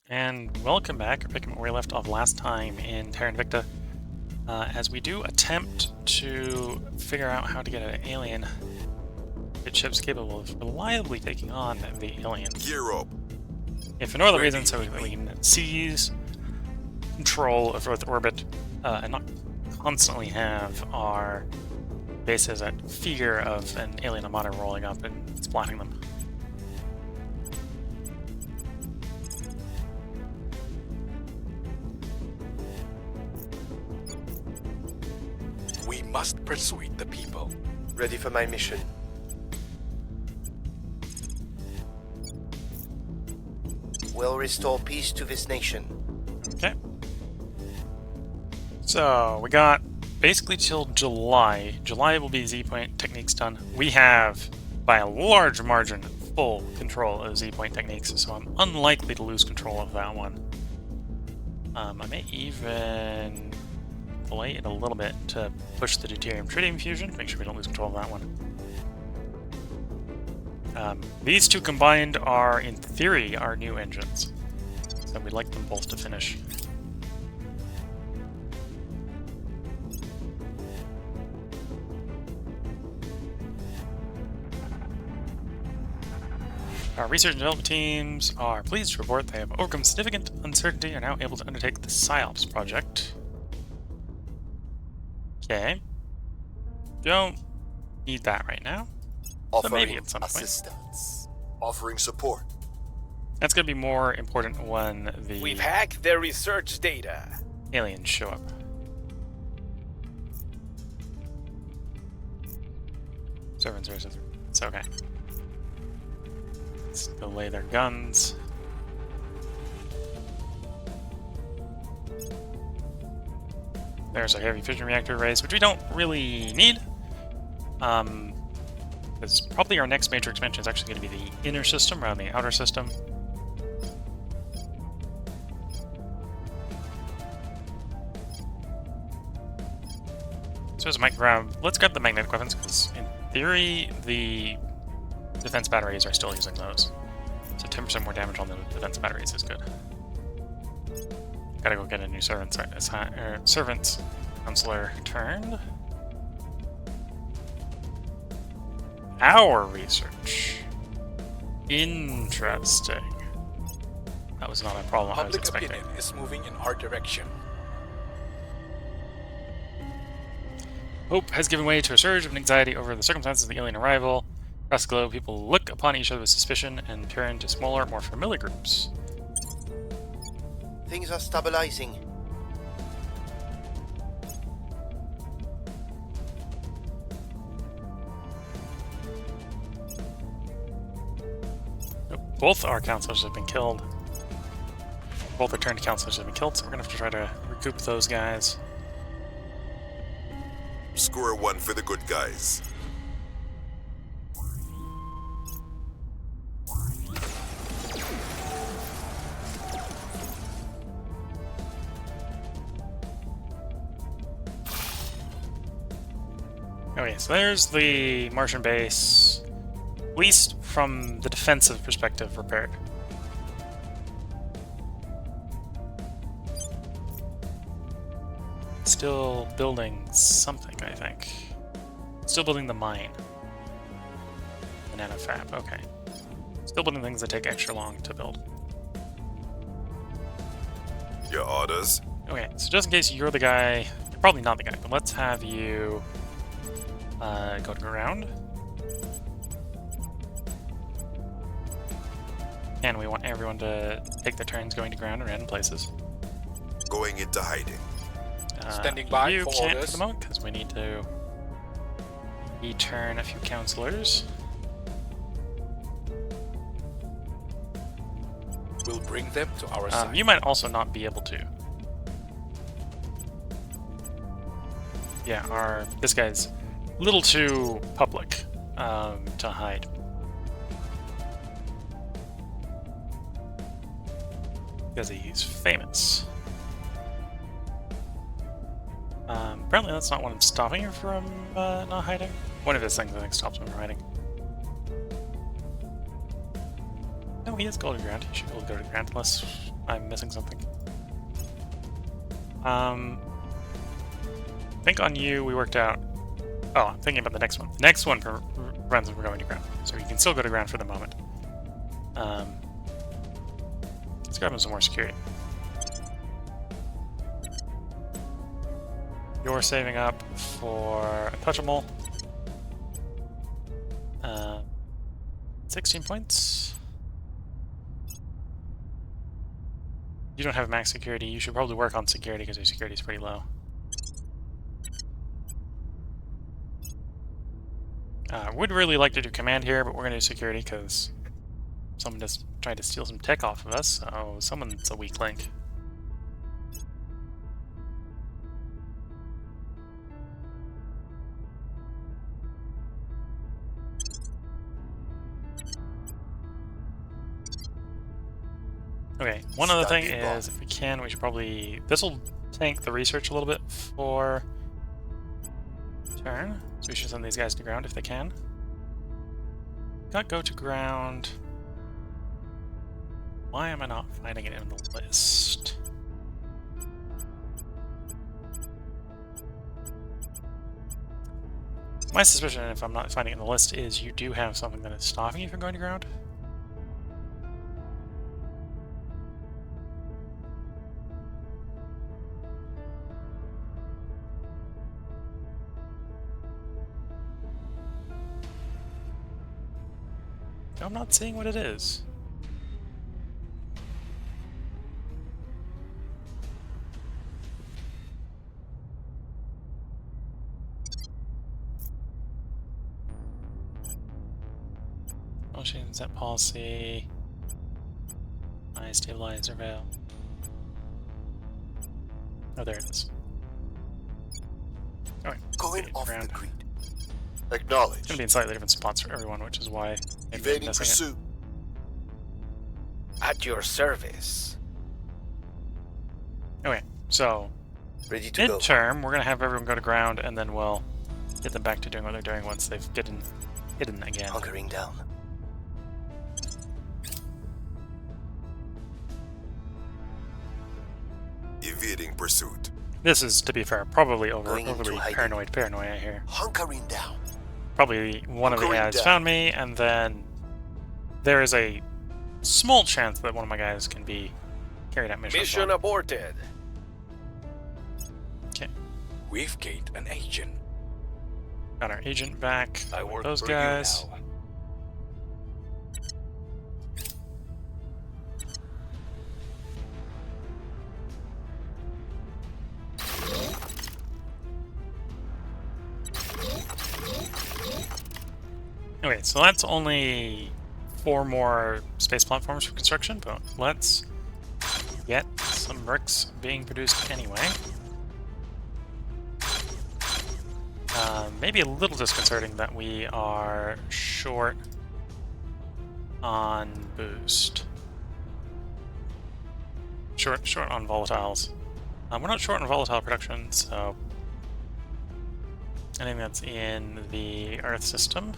And welcome back, or picking up where we left off last time in Terra Invicta, as we do attempt to figure out how to get an alien ships capable of reliably taking on the aliens. Gear up. If for no other reason, so we can seize control of Earth orbit and not constantly have our bases at fear of an alien armada rolling up and splatting them. We must persuade the people. Ready for my mission. Will restore peace to this nation. Okay. So, we got basically till July. July will be Z-point techniques done. We have, by a large margin, full control of Z-point techniques, so I'm unlikely to lose control of that one. I may even delay it a little bit to push the deuterium tritium fusion, make sure we don't lose control of that one. These two combined are, in theory, our new engines, so we'd like them both to finish. Our research and development teams are pleased to report they have overcome significant uncertainty and are now able to undertake the PSYOPS project. Okay. Don't need that right now. But maybe at some point. Assistance. Offering support. That's going to be more important when the We've hacked their research data. aliens show up. Servants versus... It's okay. Let's delay their guns. There's a heavy fission reactor raise, which we don't really need. Because probably our next major expansion is actually going to be the inner system rather than the outer system. So as a might grab, let's grab the magnetic weapons, because in theory the defense batteries are still using those. So 10% more damage on the defense batteries is good. Gotta go get a new servants counselor turned. Our research. Interesting. That was not a problem I was Public expecting. opinion is moving in our direction. Hope has given way to a surge of anxiety over the circumstances of the alien arrival. Across the globe, people look upon each other with suspicion and turn to smaller, more familiar groups. Things are stabilizing. Both our counselors have been killed. Both our turned counselors have been killed, so we're gonna have to try to recoup those guys. Score one for the good guys. Okay, so there's the Martian base, at least from the defensive perspective, repaired. Still building something, I think. Still building the mine. The nanofab, okay. Still building things that take extra long to build. Your orders? Okay, so just in case you're the guy, you're probably not the guy, but let's have you go to ground. And we want everyone to take their turns going to ground in random places. Going into hiding. Standing by you for can't orders. for the moment because we need to return a few counselors. We'll bring them to our side. You might also not be able to. Yeah, this guy's a little too public to hide. Because he's famous. Apparently that's not what's stopping him from not hiding. One of his things I think stops him from hiding. No, he has go to ground. He should be able to go to ground unless I'm missing something. I think on you we worked out. Oh, I'm thinking about the next one. The next one runs when we're going to ground, so you can still go to ground for the moment. Let's grab him some more security. You're saving up for Untouchable. 16 points. You don't have max security. You should probably work on security because your security is pretty low. Would really like to do command here, but we're going to do security because someone just tried to steal some tech off of us, so someone's a weak link. Okay, one other thing is, if we can, we should probably... This will tank the research a little bit for turn, so we should send these guys to ground if they can. Got go to ground. Why am I not finding it in the list? My suspicion, if I'm not finding it in the list, is you do have something that is stopping you from going to ground. I'm not seeing what it is. Motion set policy. I stabilize surveil. Oh, there it is. Alright, Going off ground. the grid. It's Acknowledge. gonna be in slightly different spots for everyone, which is why I'm Evading missing it. pursuit. At your service. Okay, so Ready to go. midterm, we're gonna have everyone go to ground, and then we'll get them back to doing what they're doing once they've hidden again. Hunkering down. Evading pursuit. This is, to be fair, probably Going into overly hiding. paranoia here. Hunkering down. Probably one of the Hunkering guys down. found me, and then there is a small chance that one of my guys can be carried out mission. Mission aborted. Okay, We've gained an agent. got our agent back. I with work those for guys. you now. Okay, so that's only 4 more space platforms for construction, but let's get some bricks being produced anyway. Maybe a little disconcerting that we are short on boost. Short on volatiles. We're not short on volatile production, so anything that's in the Earth system.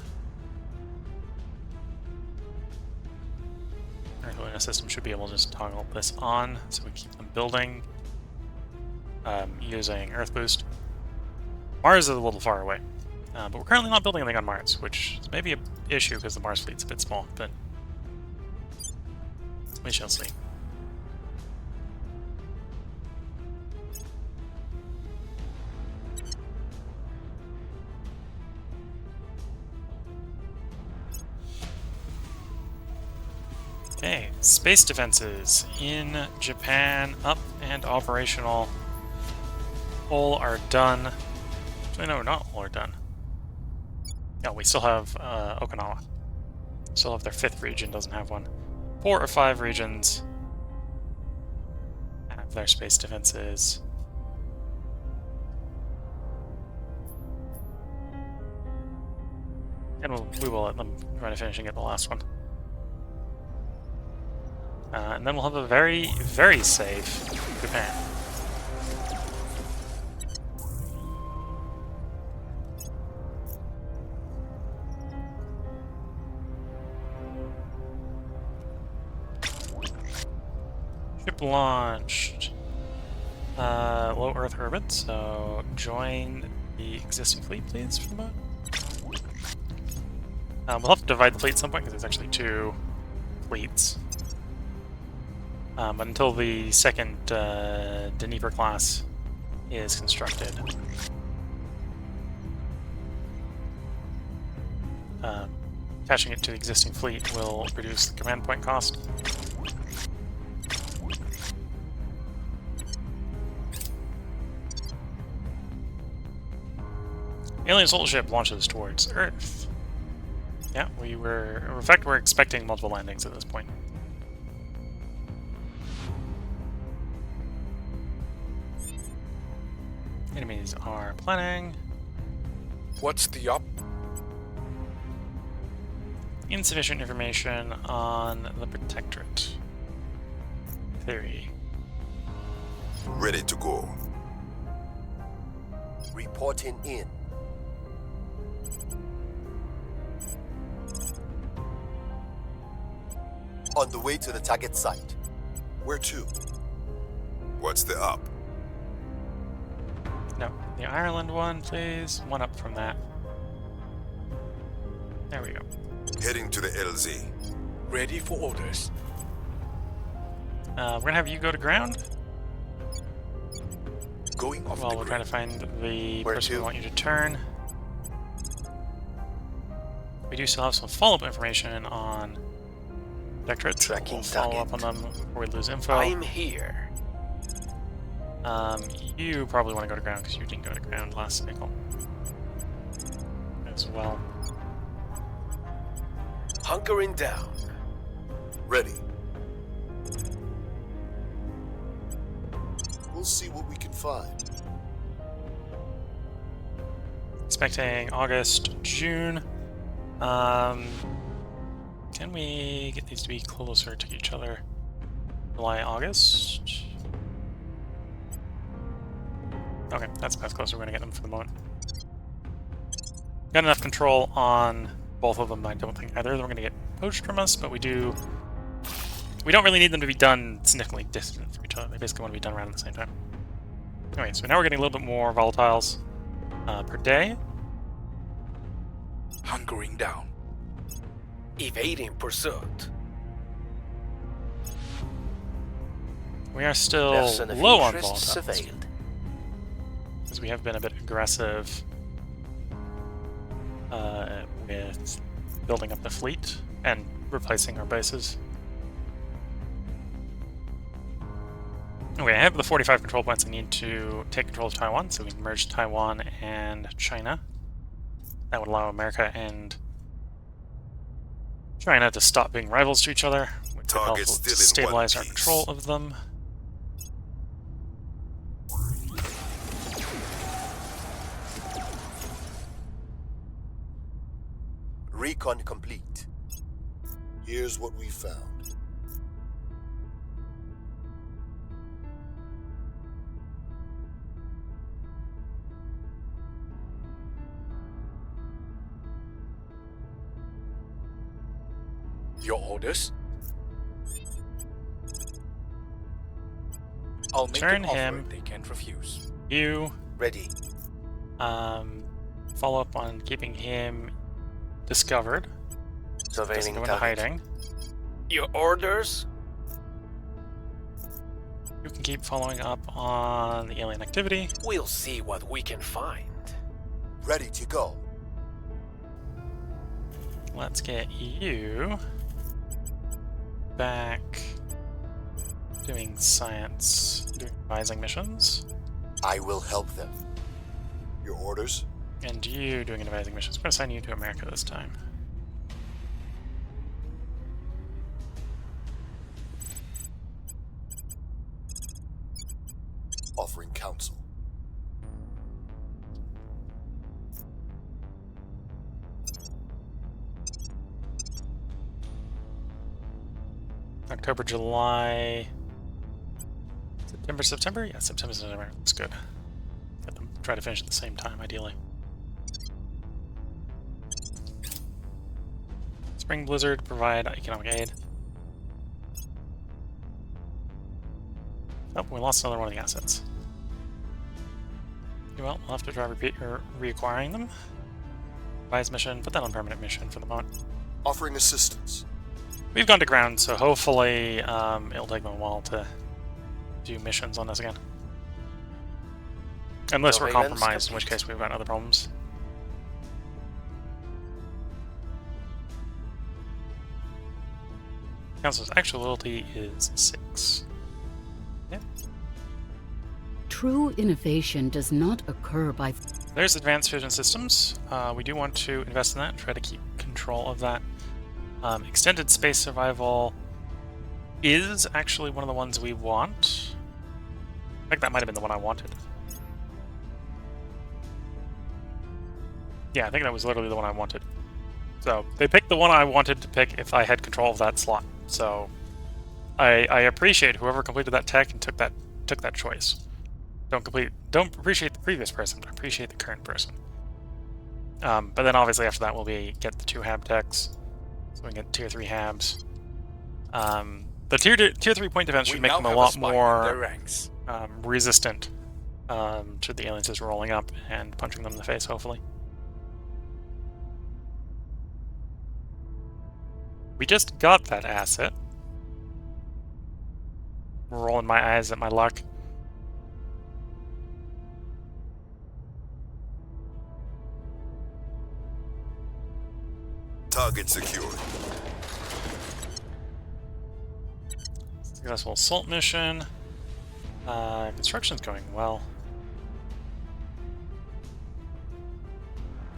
Our system should be able to just toggle this on, so we keep them building using Earth Boost. Mars is a little far away, but we're currently not building anything on Mars, which is maybe an issue because the Mars fleet's a bit small, but we shall see. Okay, space defenses in Japan, up and operational. All are done. Actually, no, not all are done. Yeah, we still have Okinawa. Still have their 5th region, doesn't have one. 4 or 5 regions have their space defenses. And we will let them try to finish and get the last one. And then we'll have a very, very safe Japan. Ship launched. Low Earth orbit, so join the existing fleet, please, for the moment. We'll have to divide the fleet at some point because there's actually 2 fleets. But until the second Dnieper class is constructed, attaching it to the existing fleet will reduce the command point cost. Alien assault ship launches towards Earth. Yeah, in fact, we're expecting multiple landings at this point. Enemies are planning. What's the up? Insufficient information on the Protectorate. Theory. Ready to go. Reporting in. On the way to the target site. Where to? What's the up? No, the Ireland one, please. One up from that. There we go. Heading to the LZ. Ready for orders. We're gonna have you go to ground Going off while the we're trying to find the Where person we to? want you to turn. We do still have some follow-up information on Protectorate. Tracking We'll follow up on target. them before we lose info. I'm here. You probably want to go to ground because you didn't go to ground last cycle as well. Hunkering down. Ready. We'll see what we can find. Expecting August, June. Can we get these to be closer to each other? July, August? Okay, that's about as close as we're going to get them for the moment. Got enough control on both of them. I don't think either of them are going to get poached from us, but we don't really need them to be done significantly distant from each other. They basically want to be done around at the same time. Okay, so now we're getting a little bit more volatiles per day. Hunkering down. Evading pursuit. We are still Person of low on interest volatiles, surveilled. because we have been a bit aggressive with building up the fleet and replacing our bases. Okay, I have the 45 control points I need to take control of Taiwan, so we can merge Taiwan and China. That would allow America and China to stop being rivals to each other, which would help Target still in stabilize one our piece. control of them. Recon complete. Here's what we found. Your orders? I'll make Turn an offer him. they can't refuse. You Ready. follow up on keeping him discovered. Doesn't Surveilling go into target. hiding. Your orders? You can keep following up on the alien activity. We'll see what we can find. Ready to go. Let's get you back doing science, doing advising missions, I will help them. Your orders? and you doing advising missions. I'm going to assign you to America this time. Offering counsel. October, July, September? Yeah, September. That's good. Get them, try to finish at the same time, ideally. Spring blizzard, provide economic aid. Oh, we lost another one of the assets. Well, we'll have to try reacquiring them. Buys mission, put that on permanent mission for the moment. Offering assistance. We've gone to ground, so hopefully it'll take them a while to do missions on us again. Unless we're Surveillance compromised, in which complete. case we've got other problems. Council's actual loyalty is 6. Yeah. True innovation does not occur by... There's advanced fusion systems. We do want to invest in that and try to keep control of that. Extended space survival is actually one of the ones we want. I think that might have been the one I wanted. Yeah, I think that was literally the one I wanted. So they picked the one I wanted to pick if I had control of that slot. So I appreciate whoever completed that tech and took that choice. Don't appreciate the previous person, but appreciate the current person. But then obviously after that we'll get the 2 hab techs, so we can get tier 3 habs. The tier 3 point defense should We make now them a have lot spy in their more ranks. resistant to the aliens just rolling up and punching them in the face, hopefully. We just got that asset. Rolling my eyes at my luck. Target secured. Successful assault mission. Construction's going well.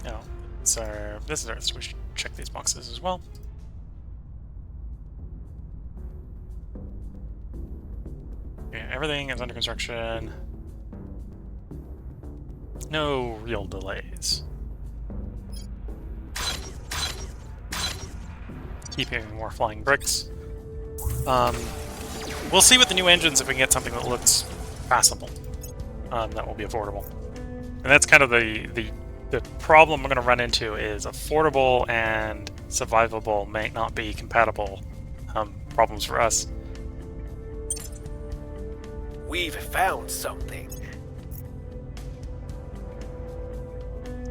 Oh, this is ours, so we should check these boxes as well. Okay, everything is under construction. No real delays. Keep hearing more flying bricks. We'll see with the new engines if we can get something that looks passable. That will be affordable. And that's kind of the problem we're going to run into is affordable and survivable may not be compatible problems for us. We've found something.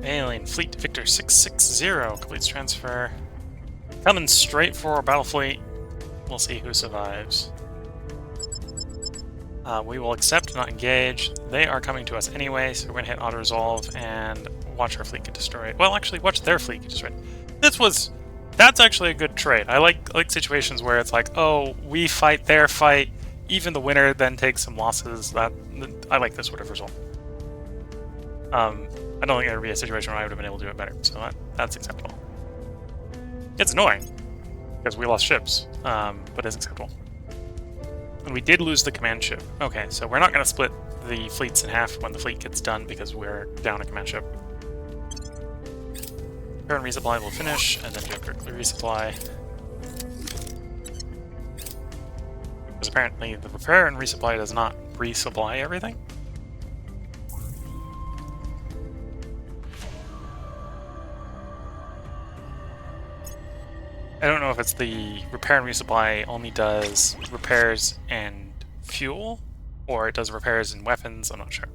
Alien Fleet Victor 660 completes transfer. Coming straight for our battle fleet. We'll see who survives. We will accept, not engage. They are coming to us anyway, so we're going to hit auto-resolve and watch our fleet get destroyed. Well, actually, watch their fleet get destroyed. That's actually a good trade. I like situations where it's like, oh, we fight, their fight, even the winner then takes some losses. I like this sort of result. I don't think there would be a situation where I would have been able to do it better, so that's acceptable. It's annoying, because we lost ships, but it's acceptable. And we did lose the command ship. Okay, so we're not going to split the fleets in half when the fleet gets done, because we're down a command ship. Repair and resupply will finish, and then do a quickly resupply. Because apparently the repair and resupply does not resupply everything. I don't know if it's the repair and resupply only does repairs and fuel, or it does repairs and weapons, I'm not sure.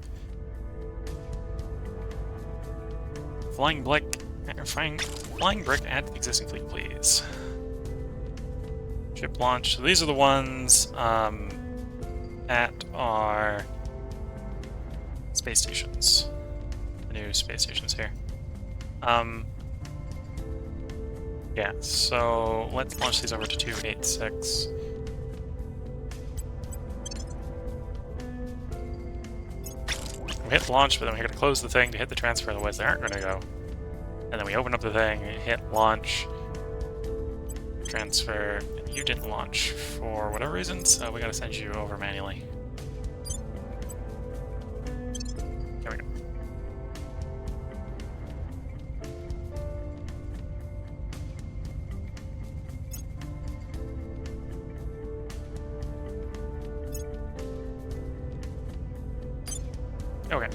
Flying brick, add to the existing fleet, please. Ship launch. So these are the ones at our space stations. The new space stations here. Yeah, so let's launch these over to 286. We hit launch, but then we gotta close the thing to hit the transfer, otherwise they aren't gonna go. And then we open up the thing, hit launch, transfer, and you didn't launch for whatever reason, so we gotta send you over manually. There we go. Okay.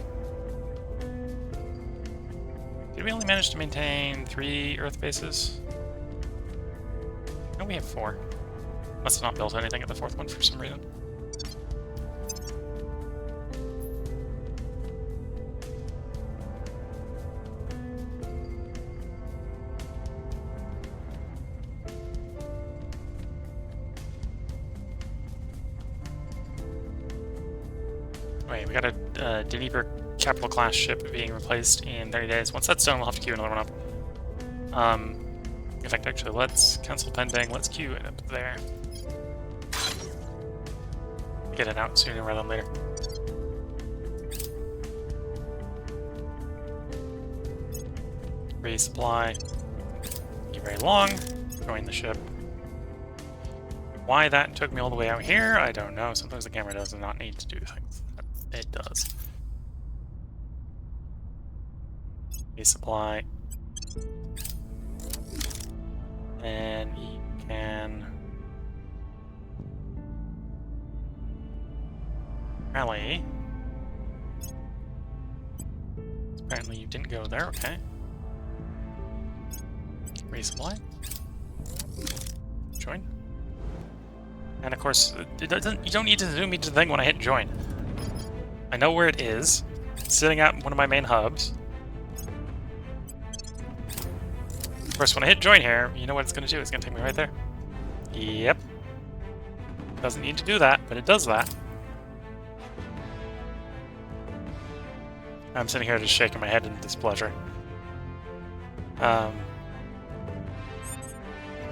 Did we only manage to maintain 3 Earth bases? No, we have 4. Must have not built anything at the 4th one for some reason. Wait, we got a Dnieper capital class ship being replaced in 30 days. Once that's done, we'll have to queue another one up. In fact, actually, let's cancel pending. Let's queue it up there. Get it out sooner rather than later. Resupply. Be very long. Join the ship. Why that took me all the way out here, I don't know. Sometimes the camera does not need to do things. It does. Resupply. And you can rally. Apparently you didn't go there, okay. Resupply. Join. And of course, you don't need to zoom into the thing when I hit join. I know where it is. It's sitting at one of my main hubs. Of course, when I hit join here, you know what it's going to do? It's going to take me right there. Yep. Doesn't need to do that, but it does that. I'm sitting here just shaking my head in displeasure. But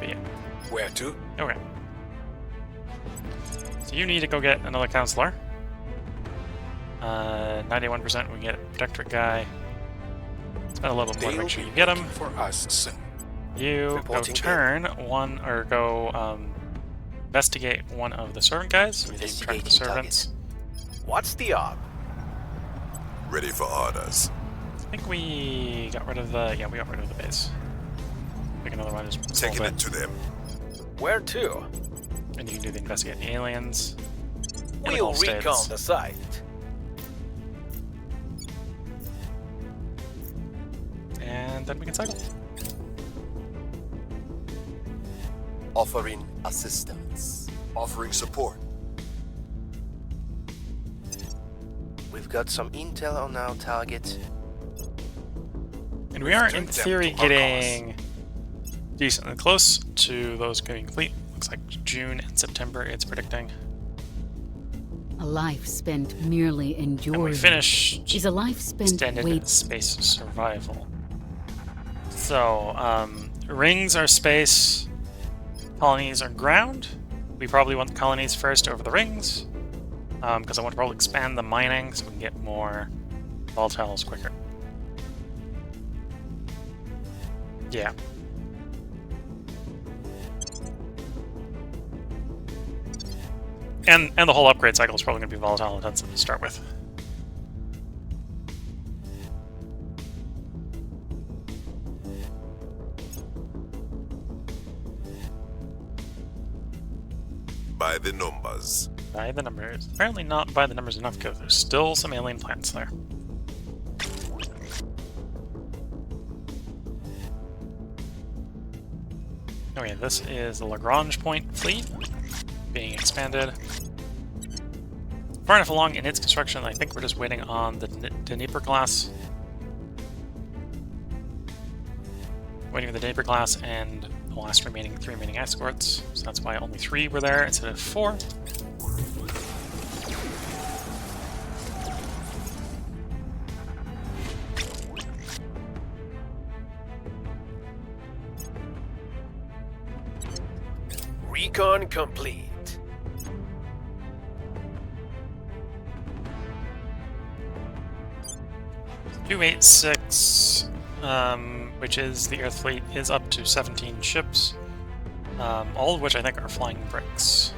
yeah. Where to? Okay. So you need to go get another counselor. 91% we can get a protectorate guy. Spend a little bit more to make sure you get him. For us soon. You go Reporting turn one, or go investigate one of the servant guys. We need to track the Investigating servants. What's the op? Ready for orders. I think we got rid of the, yeah, we got rid of the base. Pick another one, just Taking hold it to them. Where to? And you can do the investigate the aliens. And the We'll Gulf recon States. the site. And then we can cycle. Offering assistance. Offering support. We've got some intel on our target. And we are, in Return them theory, to our getting decently close to those getting complete. Looks like June and September it's predicting. A life spent merely And we enduring finish is a life spent extended waiting. space survival. So, rings are space, colonies are ground. We probably want the colonies first over the rings, because I want to probably expand the mining so we can get more volatiles quicker. Yeah. And the whole upgrade cycle is probably going to be volatile intensive to start with. By the numbers. By the numbers. Apparently not by the numbers enough, because there's still some alien planets there. Okay, this is the Lagrange Point fleet being expanded. Far enough along in its construction, I think we're just waiting on the Dnieper class. Waiting for the Dnieper class and the last three remaining escorts. So that's why only 3 were there instead of 4. Recon complete. 286, which is the Earth fleet, is up to 17 ships, all of which I think are flying bricks.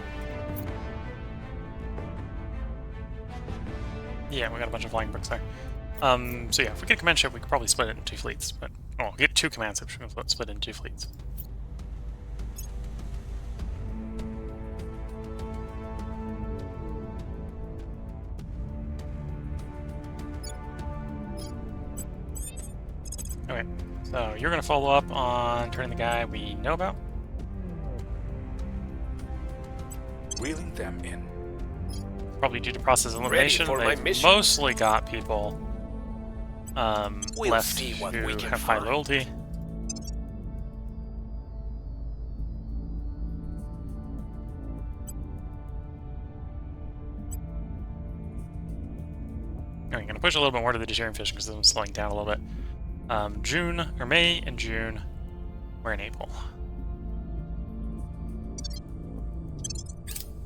Yeah, we got a bunch of flying bricks there. So yeah, if we get a command ship, we could probably split it in 2 fleets, but we'll get 2 command ships, we can split it in 2 fleets. Okay, so you're going to follow up on turning the guy we know about? Wheeling them in. Probably due to process elimination. for my They've mission. mostly got people We'll left see what who we can have high find. loyalty. I'm going to push a little bit more to the deterring fish because I'm slowing down a little bit. June, or May and June. We're in April.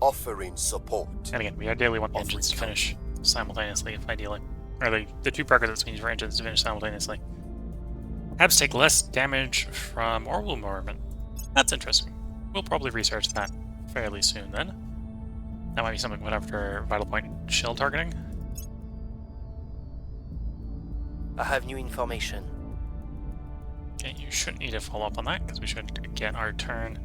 Offering support. And again, we ideally want the engines to finish simultaneously, if ideally. Or the two prerequisites we need for engines to finish simultaneously. Habs take less damage from orbital movement. That's interesting. We'll probably research that fairly soon then. That might be something we put after vital point shield targeting. I have new information. Okay, you shouldn't need to follow up on that because we should get our turn.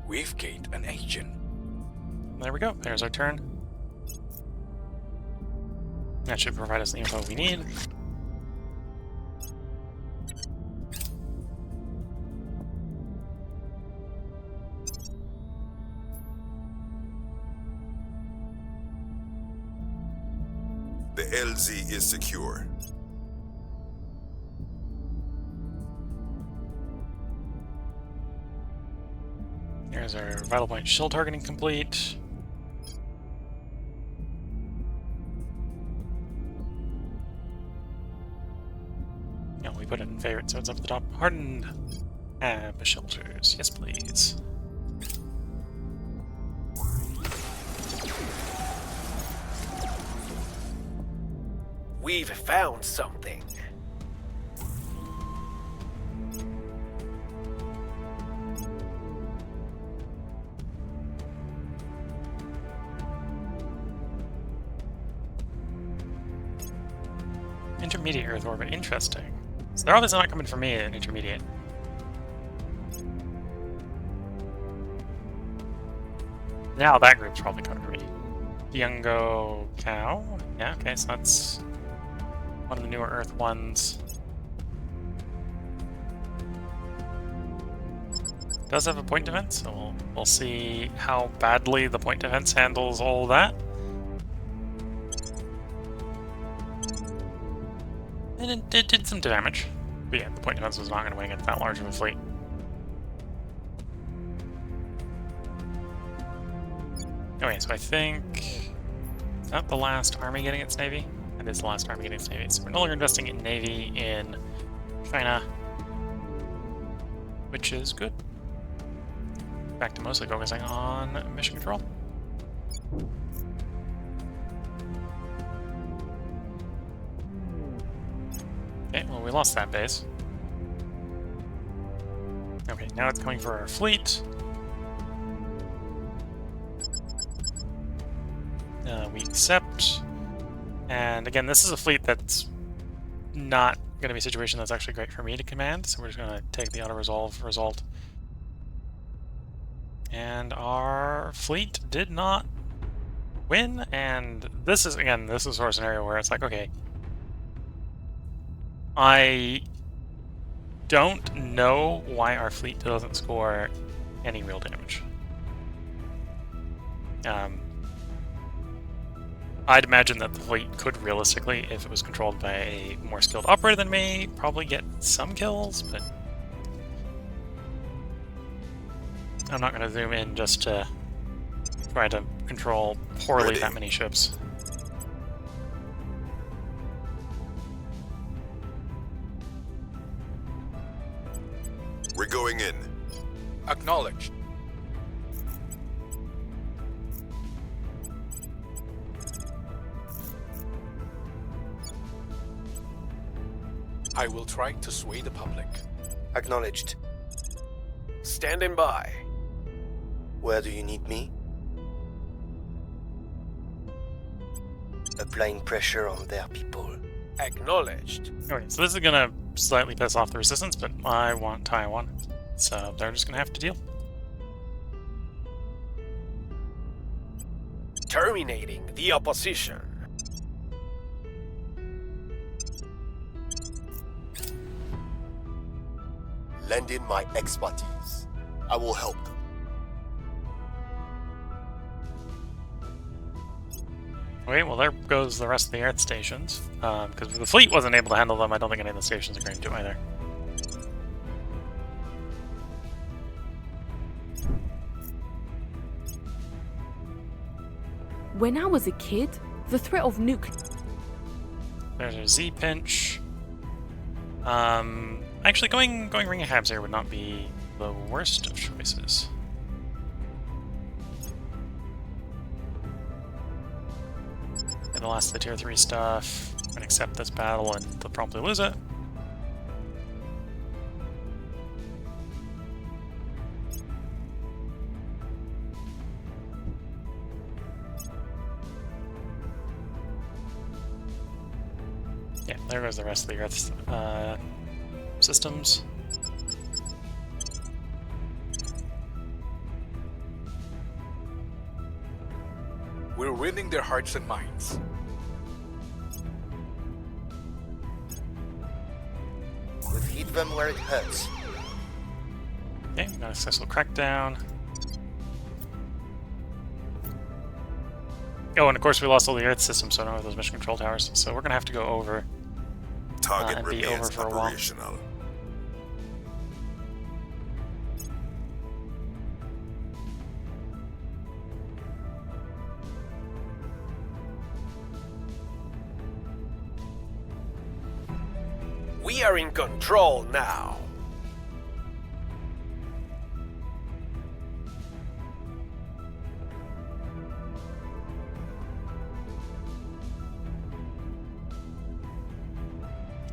We've gained an agent. There we go. There's our turn. That should provide us the info we need. The LZ is secure. Here's our vital point shield targeting complete. No, we put it in favorite, so it's up at the top. Hardened shelters. Yes, please. We've found something. Intermediate Earth orbit. Interesting. So they're obviously not coming for me at intermediate. Now that group's probably coming for me. Diongo Cow. Yeah, okay, so that's one of the newer Earth ones. Does have a point defense, so we'll see how badly the point defense handles all that. And it did some damage. But yeah, the point defense was not going to win against that large of a fleet. Okay, so I think... Is that the last army getting its navy? That is the last army getting its navy. So we're no longer investing in navy in China, which is good. Back to mostly focusing on mission control. Okay, well we lost that base. Okay, now it's coming for our fleet. We accept. And again, this is a fleet that's not going to be a situation that's actually great for me to command, so we're just going to take the auto-resolve result. And our fleet did not win, and this is, again, this is sort of a scenario where it's like, okay, I don't know why our fleet doesn't score any real damage. I'd imagine that the fleet could realistically, if it was controlled by a more skilled operator than me, probably get some kills, but I'm not going to zoom in just to try to control poorly that many ships. We're going in. Acknowledged. I will try to sway the public. Acknowledged. Standing by. Where do you need me? Applying pressure on their people. Acknowledged. Okay, so this is going to slightly piss off the resistance, but I want Taiwan, so they're just going to have to deal. Terminating the opposition. Lend in my expertise. I will help them. Okay, well there goes the rest of the Earth stations. Because if the fleet wasn't able to handle them, I don't think any of the stations are going to either. When I was a kid, the threat of nuclear... There's a Z pinch. Actually, going ring of habs here would not be the worst of choices. And the last of the tier 3 stuff. I'm gonna accept this battle and they'll probably lose it. Yeah, there goes the rest of the Earth's systems. We're winning their hearts and minds. We'll hit them where it hurts. Okay, got a successful crackdown. Oh, and of course we lost all the Earth systems, so I don't have those mission control towers. So we're gonna have to go over Target and be remains over for a while. operational. We are in control now.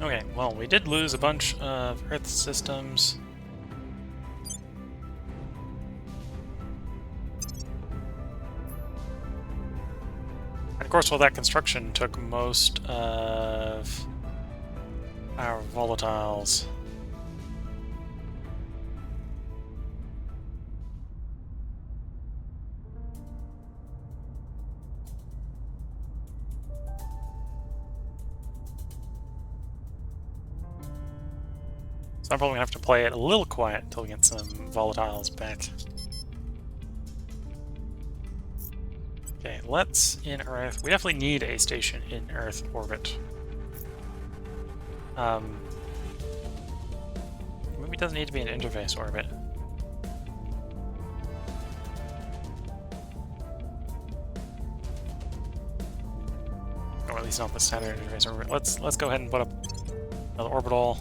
Okay, well, we did lose a bunch of Earth systems. And of course, while that construction took most of our volatiles. So I'm probably gonna have to play it a little quiet until we get some volatiles back. Okay, let's in Earth. We definitely need a station in Earth orbit. Maybe it doesn't need to be an interface orbit. Or at least not the standard interface orbit. Let's go ahead and put up another orbital.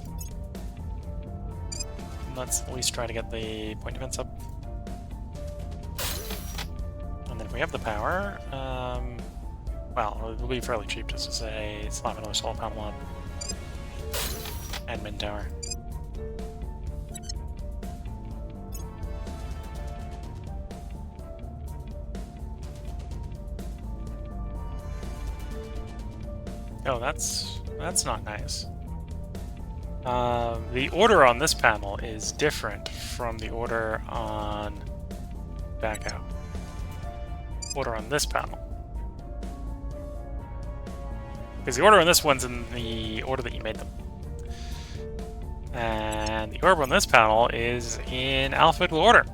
Let's at least try to get the point defense up. And then if we have the power, well, it'll be fairly cheap just to say slap another solar panel on. Admin tower. Oh, that's not nice. The order on this panel is different from the order on back out. Order on this panel. Because the order on this one's in the order that you made them. And the order on this panel is in alphabetical order.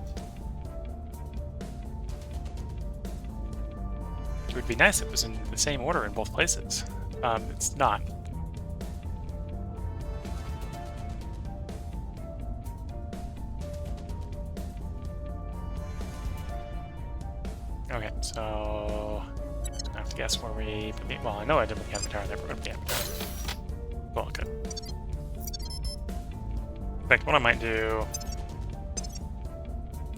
It would be nice if it was in the same order in both places. It's not. Okay, so I have to guess where we put the, well, I know I did put the avatar there, but we're going to put the avatar. Well, good. In fact, what I might do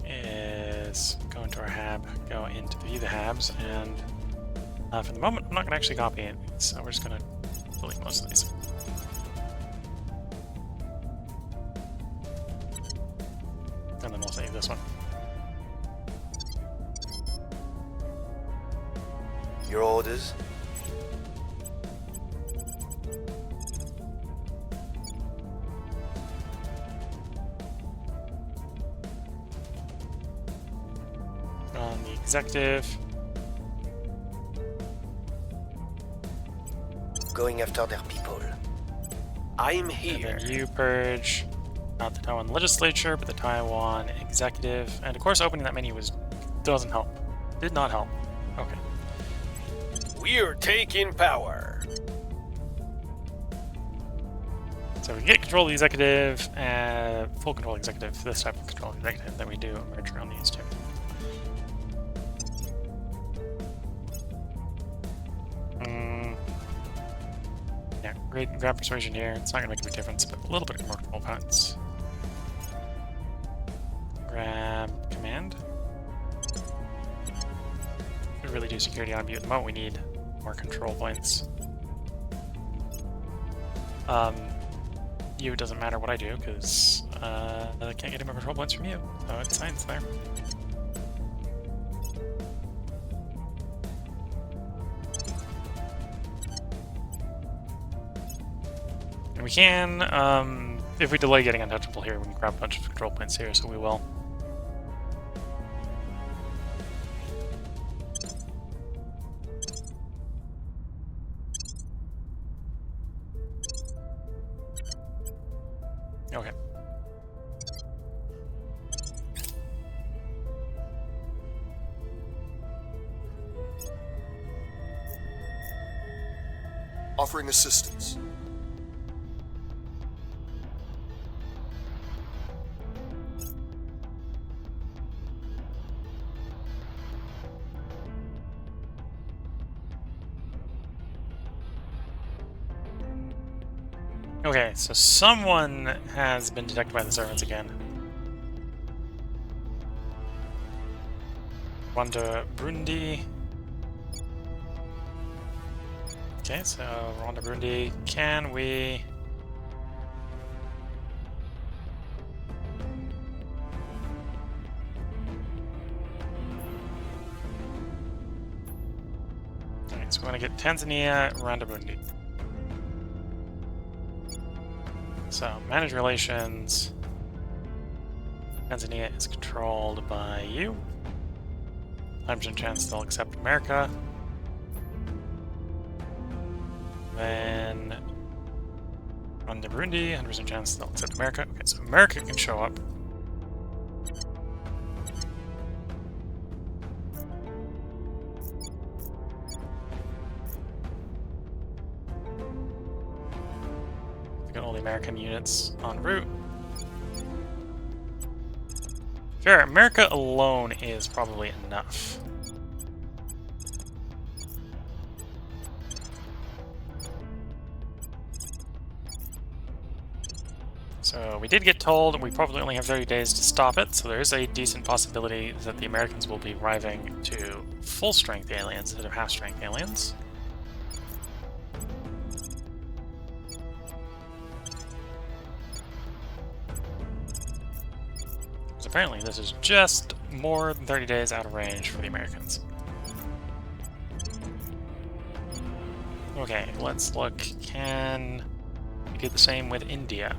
is go into our hab, go into view the habs, and for the moment, I'm not going to actually copy it, so we're just going to delete most of these. And then we'll save this one. Your orders? On the executive. Going after their people. I'm And here. then you purge not the Taiwan legislature, but the Taiwan executive. And of course, opening that menu doesn't help. Did not help. Okay. We're taking power. So we get control of the executive, full control of the executive, this type of control of the executive, then we do a merger on these two. grab persuasion here. It's not gonna make a big difference, but a little bit more control points. Grab command. We really do security on at the moment. We need more control points. You, it doesn't matter what I do, because I can't get any more control points from you. So it's science there. And we can, if we delay getting untouchable here, we can grab a bunch of control points here, so we will. Okay. Offering assistance. Okay, so someone has been detected by the servants again. Rwanda, Burundi. Okay, so Rwanda, Burundi, can we... Alright, so we want to get Tanzania, Rwanda, Burundi. So, manage relations. Tanzania is controlled by you. 100% chance they'll accept America. Then run to Burundi, 100% chance they'll accept America. Okay, so America can show up. We got all the American units en route. Sure, America alone is probably enough. So we did get told we probably only have 30 days to stop it, so there is a decent possibility that the Americans will be arriving to full-strength aliens instead of half-strength aliens. Because apparently this is just more than 30 days out of range for the Americans. Okay, let's look. Can we do the same with India?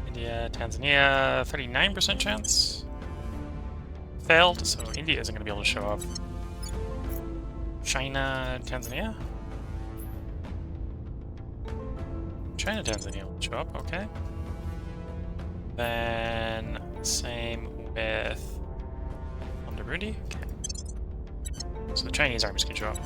India, Tanzania, 39% chance. Failed, so India isn't going to be able to show up. China, Tanzania? China, Tanzania will show up, okay. Then, same with Burundi, okay. So the Chinese armies can show up.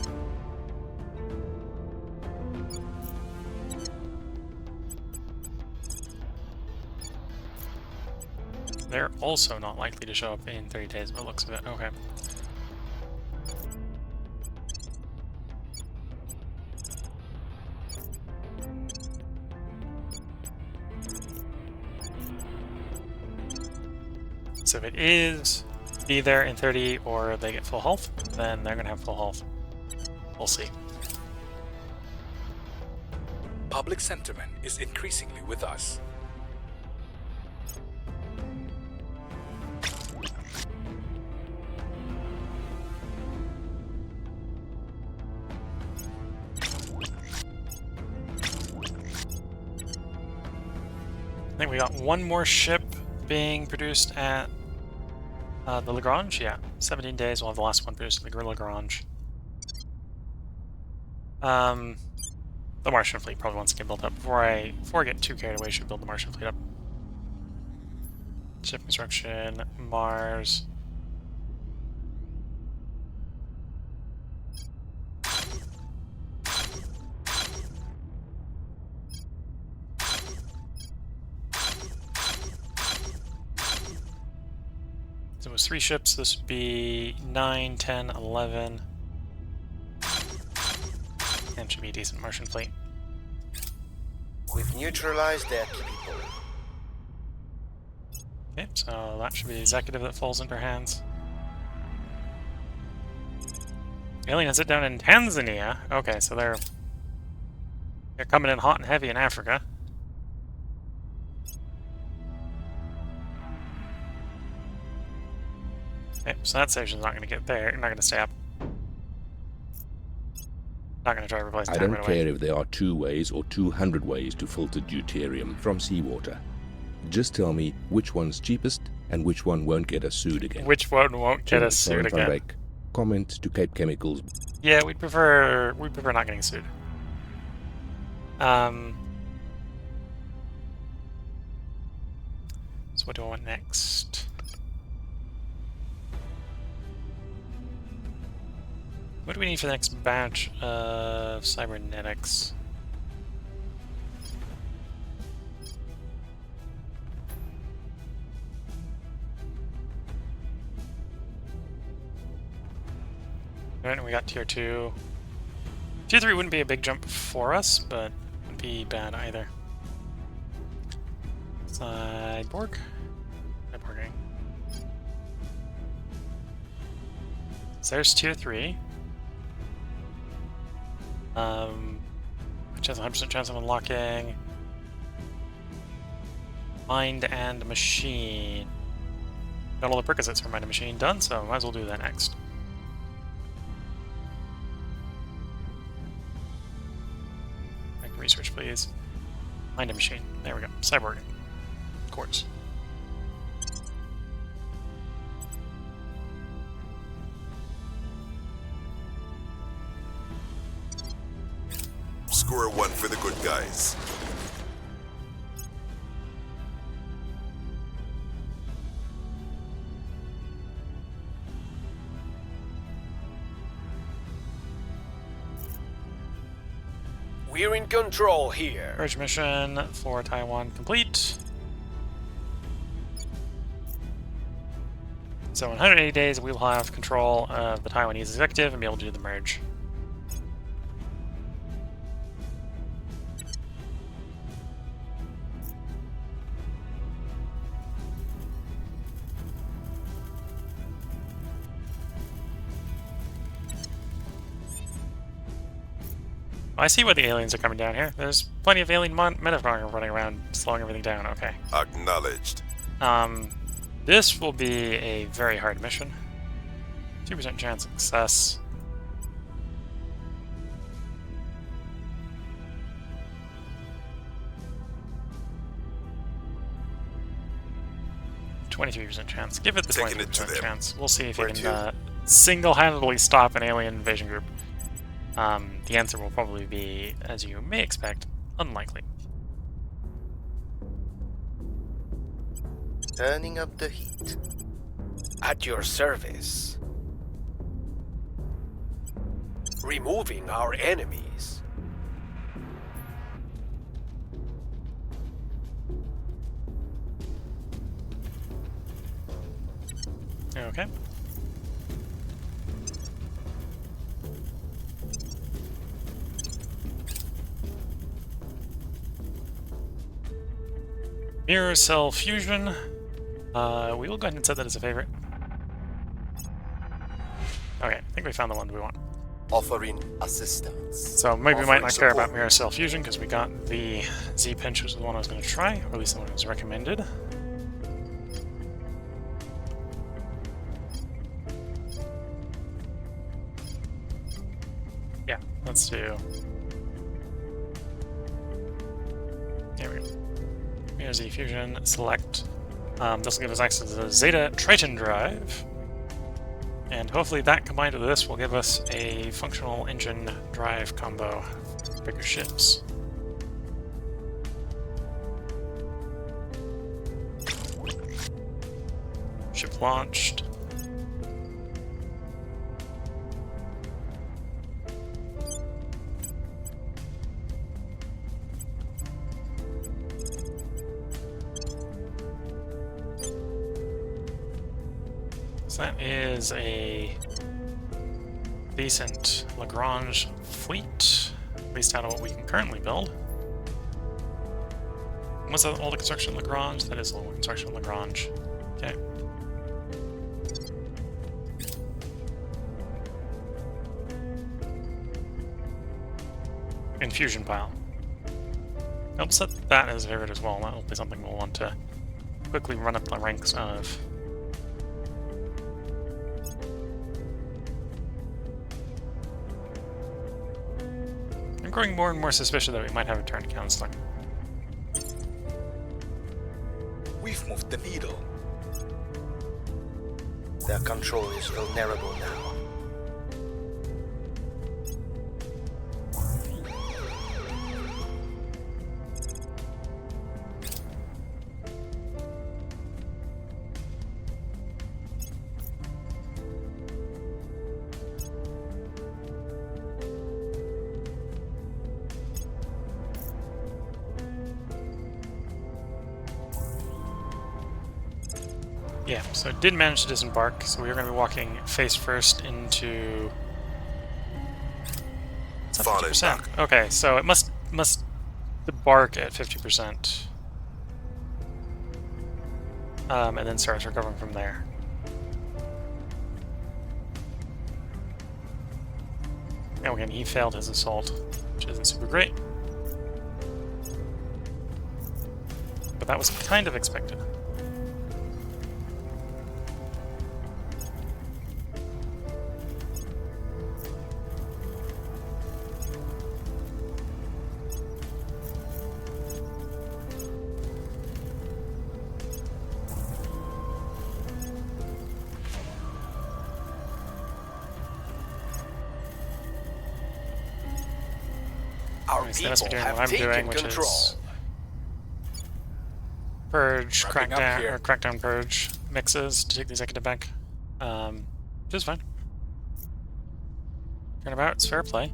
They're also not likely to show up in 30 days by the looks of it. Okay. So if it is be there in 30 or they get full health, then they're going to have full health. We'll see. Public sentiment is increasingly with us. I think we got one more ship being produced at the Lagrange. Yeah, 17 days. We'll have the last one produced at the Lagrange. The Martian fleet probably wants to get built up. Before I get too carried away, should build the Martian fleet up. Ship construction, Mars. It was 3 ships. This would be 9, 10, 11. And should be a decent Martian fleet. We've neutralized their people. Okay, so that should be the executive that falls into our hands. Alien has it down in Tanzania. Okay, so they're coming in hot and heavy in Africa. Okay, so that station's not going to get there. Not going to stay up. Not going to try to replace I time don't right away. care if there are 2 ways or 200 ways to filter deuterium from seawater. Just tell me which one's cheapest and which one won't get us sued again. Which one won't get us Sorry, sued Van again? Rijk. Comment to Cape Chemicals. Yeah, we'd prefer not getting sued. So what do I want next? What do we need for the next batch of cybernetics? Alright, we got tier 2. Tier 3 wouldn't be a big jump for us, but wouldn't be bad either. Cyborg? Cyborging. So there's tier 3. Which has a 100% chance of unlocking Mind and Machine. Got all the perquisites for Mind and Machine done, so might as well do that next. Make research, please. Mind and Machine. There we go. Cyborging. Of course. Score 1 for the good guys. We're in control here. Urge mission for Taiwan complete. So in 180 days, we will have control of the Taiwanese executive and be able to do the merge. I see why the aliens are coming down here. There's plenty of alien metaphor running around, slowing everything down. Okay. Acknowledged. This will be a very hard mission. 2% chance of success. %23 chance. Give it the Taking it to 23% them. chance. We'll see if you Right can here. single-handedly stop an alien invasion group. The answer will probably be, as you may expect, unlikely. Turning up the heat. At your service. Removing our enemies. Okay. Mirror cell fusion. We will go ahead and set that as a favorite. Okay, I think we found the one we want. Offering assistance. So maybe we might not Offering care about support. mirror cell fusion because we got the Z-Pinch, which was the one I was going to try, or at least the one that was recommended. Yeah, let's do. There we go. Mirror Z fusion, select. This will give us access to the Zeta Triton drive. And hopefully that combined with this will give us a functional engine drive combo for bigger ships. Ship launched. So that is a decent Lagrange fleet, at least out of what we can currently build. Was that all the construction Lagrange? That is all the construction Lagrange. Okay. Infusion pile. I'll set that as a favorite as well. That'll be something we'll want to quickly run up the ranks of. I'm growing more and more suspicious that we might have a turn counseling. We've moved the needle. Their control is vulnerable now. Yeah, so it did manage to disembark, so we are going to be walking face first into... It's not Falling 50%. back. Okay, so it must debark at 50%. And then starts recovering from there. And again, he failed his assault, which isn't super great. But that was kind of expected. Our Nice, they must be people doing what have I'm doing, taken which control. is purge, Wrapping up crackdown, here. or crackdown purge mixes to take the executive back. Which is fine. Turnabout's fair play.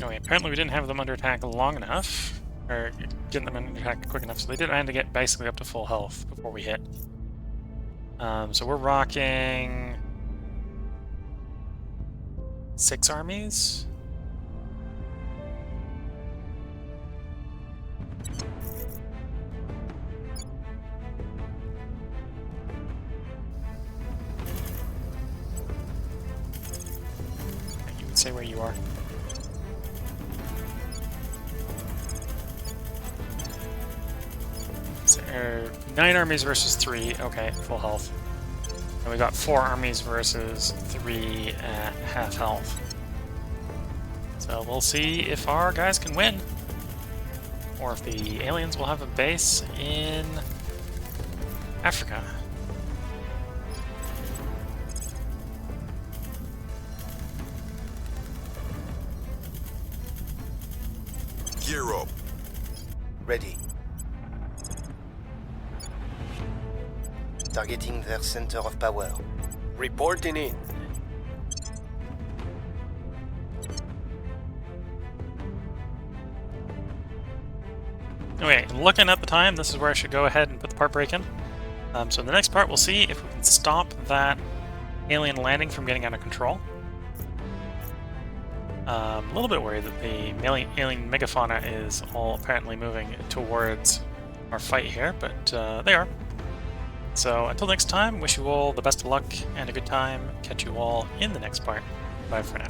Oh, yeah, apparently we didn't have them under attack long enough, or getting them under attack quick enough, so they did end to get basically up to full health before we hit. So we're rocking 6 armies. You would say where you are. So, 9 armies versus 3. Okay, full health. And we got 4 armies versus 3 at half health. So we'll see if our guys can win. Or if the aliens will have a base in Africa. Gear up. Ready. Targeting their center of power. Reporting in. Okay, looking at the time, this is where I should go ahead and put the part break in. So in the next part, we'll see if we can stop that alien landing from getting out of control. A little bit worried that the alien megafauna is all apparently moving towards our fight here, but they are. So until next time, wish you all the best of luck and a good time. Catch you all in the next part. Bye for now.